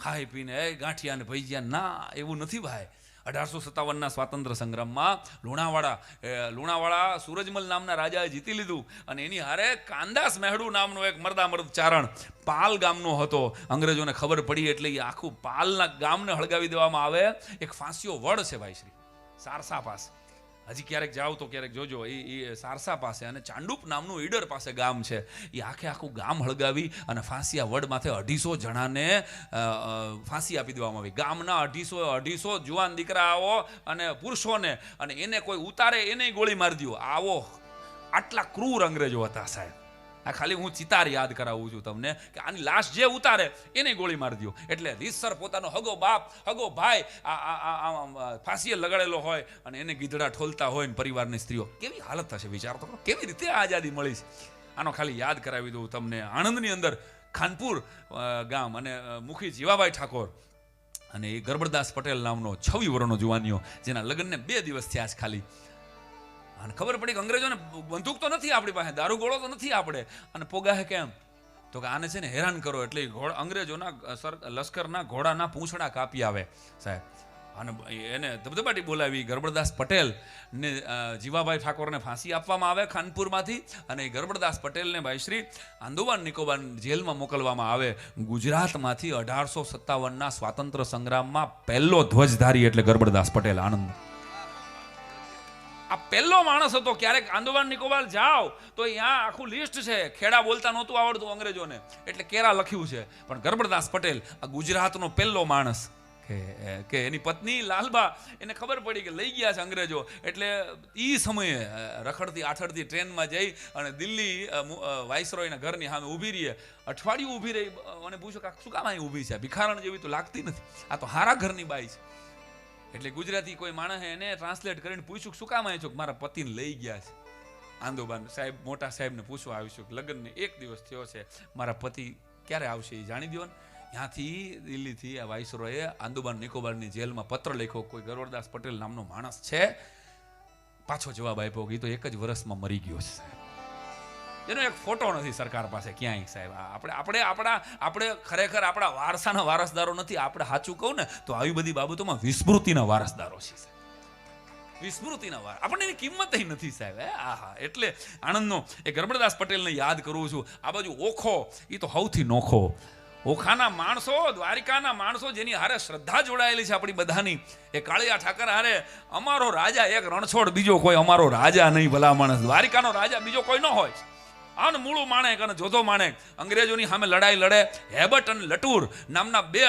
ખાઈ પીને ગાંઠિયા ને ભજીયા, ના, એવું નથી ભાઈ. 1857ના સ્વાતંત્ર્ય સંગ્રામમાં લુણાવાડા સૂરજમલ નામના રાજાએ જીતી લીધું, અને એની હારે કાંદાસ મેહડુ નામનો એક મર્દામર્દ ચારણ પાલ ગામનો હતો. અંગ્રેજોને ખબર પડી એટલે એ આખું પાલના ગામને હળગાવી દેવામાં આવે. એક ફાંસીઓ વડ છે ભાઈ શ્રી, સારસા પાસે. હજી ક્યારેક જાઓ તો ક્યારેક જોજો, એ સારસા પાસે અને ચાંડુપ નામનું ઈડર પાસે ગામ છે. એ આખું ગામ હળગાવી અને ફાંસિયા વડ માથે 250 જણાને ફાંસી આપી દેવામાં આવી. ગામના 250 જુવાન દીકરાઓ અને પુરુષોને, અને એને કોઈ ઉતારે એને ગોળી મારી દો. આટલા ક્રૂર અંગ્રેજો હતા સાહેબ. આ ખાલી હું ચિતાર યાદ કરાવું છું તમને કે આની લાશ જે ઉતારે એને ગોળી મારી દો. એટલે રીતસર પોતાનો હગો બાપ, હગો ભાઈ ફાંસીએ લગાડેલો હોય અને એને ગીધડા ઠોલતા હોય ને પરિવારની સ્ત્રીઓ, કેવી હાલત થશે વિચાર તો કરો. કેવી રીતે આઝાદી મળી છે. આનો ખાલી યાદ કરાવી દઉં તમને. આણંદની અંદર ખાનપુર ગામ અને મુખી જીવાભાઈ ઠાકોર અને એ ગરબડદાસ પટેલ નામનો 26 વર્ષનો જુવાનીઓ, જેના લગ્નને 2 દિવસ થયા છે ખાલી. અને ખબર પડી કે અંગ્રેજોને બંદૂક તો નથી આપણી પાસે, દારૂ ગોળો તો નથી આપણે, અને પોગાહે કેમ તો કે આને છે ને હેરાન કરો. એટલે અંગ્રેજોના લશ્કરના ઘોડાના પૂંછડા કાપી આવે સાહેબ, અને એને ધબધબાટી બોલાવી. ગરબડદાસ પટેલ ને જીવાભાઈ ઠાકોરને ફાંસી આપવામાં આવે ખાનપુરમાંથી, અને ગરબડદાસ પટેલને ભાઈશ્રી આંદોમાન નિકોબાર જેલમાં મોકલવામાં આવે. ગુજરાતમાંથી 1857ના સ્વાતંત્ર્ય સંગ્રામમાં પહેલો ધ્વજધારી એટલે ગરબડદાસ પટેલ, આણંદ. આ પહેલો માણસ હતો. ક્યારેક આંદોમાન નિકોબાર જાઓ તો અહીંયા આખું લિસ્ટ છે. ખેડા બોલતા નહોતું આવડતું અંગ્રેજોને, એટલે કેરા લખ્યું છે. પણ ગરબડદાસ પટેલ આ ગુજરાતનો પહેલો માણસ કે એની પત્ની લાલબા, એને ખબર પડી કે લઈ ગયા છે અંગ્રેજો, એટલે એ સમયે રખડતી આઠડતી ટ્રેનમાં જઈ અને દિલ્હી વાઇસરોયના ઘરની સામે ઊભી રહીએ. અઠવાડિયું ઊભી રહી અને પૂછો કે શું કામ અહીં ઊભી છે, ભિખારણ જેવી તો લાગતી નથી, આ તો હારા ઘરની બાઈ છે. એટલે ગુજરાતી કોઈ માણસે એને ટ્રાન્સલેટ કરીને પૂછ્યું શું કામ આવ્યો છો, મારા પતિને લઈ ગયા છે. આંદોબાન સાહેબ મોટા સાહેબને પૂછવા આવીશું કે લગ્નને 1 દિવસ થયો છે, મારા પતિ ક્યારે આવશે એ જાણી દો ને. ત્યાંથી દિલ્હીથી આ વાઇસરોયે આંદોમાન નિકોબારની જેલમાં પત્ર લખ્યો, કોઈ ગરબડદાસ પટેલ નામનો માણસ છે. પાછો જવાબ આપ્યો કે એ તો 1 જ વર્ષમાં મરી ગયો છે સાહેબ. એનો એક ફોટો નથી સરકાર પાસે ક્યાંય સાહેબ. આપણે ખરેખર આપણા વારસાના વારસદારો નથી. આપણે સાચું કહું ને તો આવી બધી બાબતોમાં વિસ્મૃતિના વારસદારો છે સાહેબ. વિસ્મૃતિના વાર આપણને એની કિંમત નથી સાહેબ. આહા, એટલે આણંદનો એ ગરબડદાસ પટેલને યાદ કરું છું. આ બાજુ ઓખો, એ તો સૌથી નોખો. ઓખાના માણસો, દ્વારિકાના માણસો જેની હારે શ્રદ્ધા જોડાયેલી છે આપણી બધાની, એ કાળિયા ઠાકર હારે અમારો રાજા એક રણછોડ, બીજો કોઈ અમારો રાજા નહીં. ભલા માણસ, દ્વારિકાનો રાજા બીજો કોઈ ન હોય. અનમૂળું માણેક અને જોધો માણેક અંગ્રેજોની સામે લડાઈ લડે. હેબટ અને લટુર નામના 2